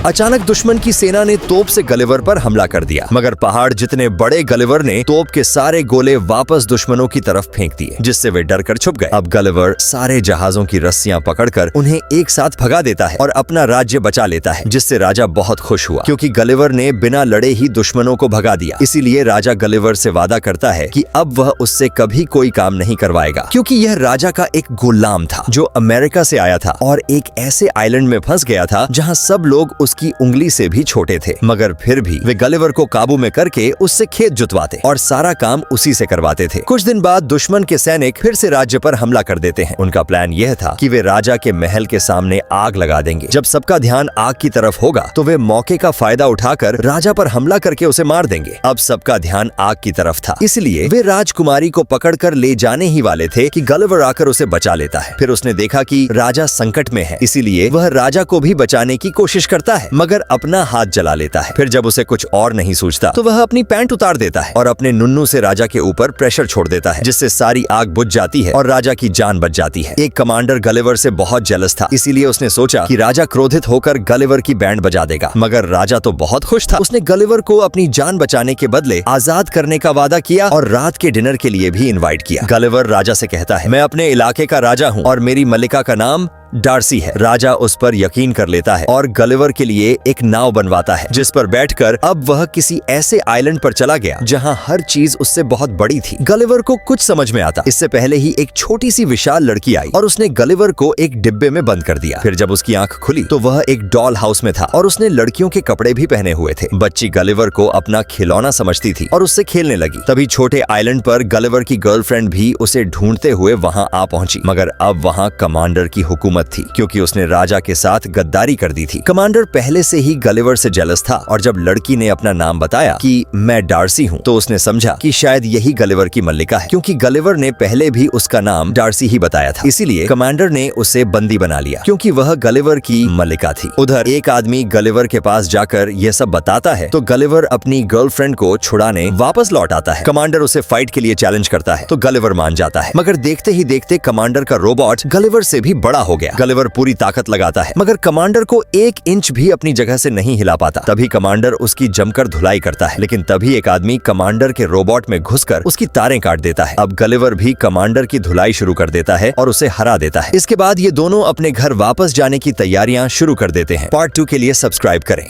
अचानक दुश्मन की सेना ने तोप से गलिवर पर हमला कर दिया, मगर पहाड़ जितने बड़े गलिवर ने तोप के सारे गोले वापस दुश्मनों की तरफ फेंक दिए, जिससे वे डर कर छुप गए। अब गलिवर सारे जहाजों की रस्सियां पकड़कर उन्हें एक साथ भगा देता है और अपना राज्य बचा लेता है, जिससे राजा बहुत खुश हुआ क्योंकि गलिवर ने बिना लड़े ही दुश्मनों को भगा दिया। इसीलिए राजा गलिवर से वादा करता है कि अब वह उससे कभी कोई काम नहीं करवाएगा, क्योंकि यह राजा का एक गुलाम था जो अमेरिका से आया था और एक ऐसे आइलैंड में फंस गया था जहां सब लोग उसकी उंगली से भी छोटे थे, मगर फिर भी वे गलिवर को काबू में करके उससे खेत जुतवाते और सारा काम उसी से करवाते थे। कुछ दिन बाद दुश्मन के सैनिक फिर से राज्य पर हमला कर देते हैं। उनका प्लान यह था कि वे राजा के महल के सामने आग लगा देंगे। जब सबका ध्यान आग की तरफ होगा तो वे मौके का फायदा उठाकर राजा पर हमला करके उसे मार देंगे। अब सबका ध्यान आग की तरफ था, इसलिए वे राजकुमारी को पकड़कर ले जाने ही वाले थे कि गलिवर आकर उसे बचा लेता है। फिर उसने देखा कि राजा संकट में है, इसीलिए वह राजा को भी बचाने की कोशिश करता है, मगर अपना हाथ जला लेता है। फिर जब उसे कुछ और नहीं सूझता तो वह अपनी पैंट उतार देता है और अपने नुन्नू से राजा के ऊपर प्रेशर छोड़ देता है, जिससे सारी आग बुझ जाती है और राजा की जान बच जाती है। एक कमांडर गलिवर से बहुत जेलस था, इसीलिए उसने सोचा कि राजा क्रोधित होकर गलिवर की बैंड बजा देगा, मगर राजा तो बहुत खुश था। उसने गलिवर को अपनी जान बचाने के बदले आजाद करने का वादा किया और रात के डिनर के लिए भी इनवाइट किया। गलिवर राजा से कहता है, मैं अपने इलाके का राजा हूँ और मेरी मलिका का नाम डार्सी है। राजा उस पर यकीन कर लेता है और गलिवर के लिए एक नाव बनवाता है, जिस पर बैठकर अब वह किसी ऐसे आइलैंड पर चला गया जहां हर चीज उससे बहुत बड़ी थी। गलिवर को कुछ समझ में आता इससे पहले ही एक छोटी सी विशाल लड़की आई और उसने गलिवर को एक डिब्बे में बंद कर दिया। फिर जब उसकी आंख खुली तो वह एक डॉल हाउस में था और उसने लड़कियों के कपड़े भी पहने हुए थे। बच्ची गलिवर को अपना खिलौना समझती थी और उससे खेलने लगी। तभी छोटे आइलैंड पर गलिवर की गर्लफ्रेंड भी उसे ढूंढते हुए वहां आ पहुंची, मगर अब वहां कमांडर की हुकूमत थी, क्योंकि उसने राजा के साथ गद्दारी कर दी थी। कमांडर पहले से ही गलिवर से जेलस था और जब लड़की ने अपना नाम बताया कि मैं डार्सी हूँ तो उसने समझा कि शायद यही गलिवर की मल्लिका है, क्योंकि गलिवर ने पहले भी उसका नाम डार्सी ही बताया था। इसीलिए कमांडर ने उसे बंदी बना लिया, क्योंकि वह गलिवर की मल्लिका थी। उधर एक आदमी गलिवर के पास जाकर यह सब बताता है तो गलिवर अपनी गर्लफ्रेंड को छुड़ाने वापस लौट आता है। कमांडर उसे फाइट के लिए चैलेंज करता है तो गलिवर मान जाता है, मगर देखते ही देखते कमांडर का रोबोट गलिवर से भी बड़ा हो गया। गलिवर पूरी ताकत लगाता है, मगर कमांडर को 1 इंच भी अपनी जगह से नहीं हिला पाता। तभी कमांडर उसकी जमकर धुलाई करता है, लेकिन तभी एक आदमी कमांडर के रोबोट में घुसकर उसकी तारें काट देता है। अब गलिवर भी कमांडर की धुलाई शुरू कर देता है और उसे हरा देता है। इसके बाद ये दोनों अपने घर वापस जाने की तैयारियां शुरू कर देते हैं। पार्ट 2 के लिए सब्सक्राइब करें।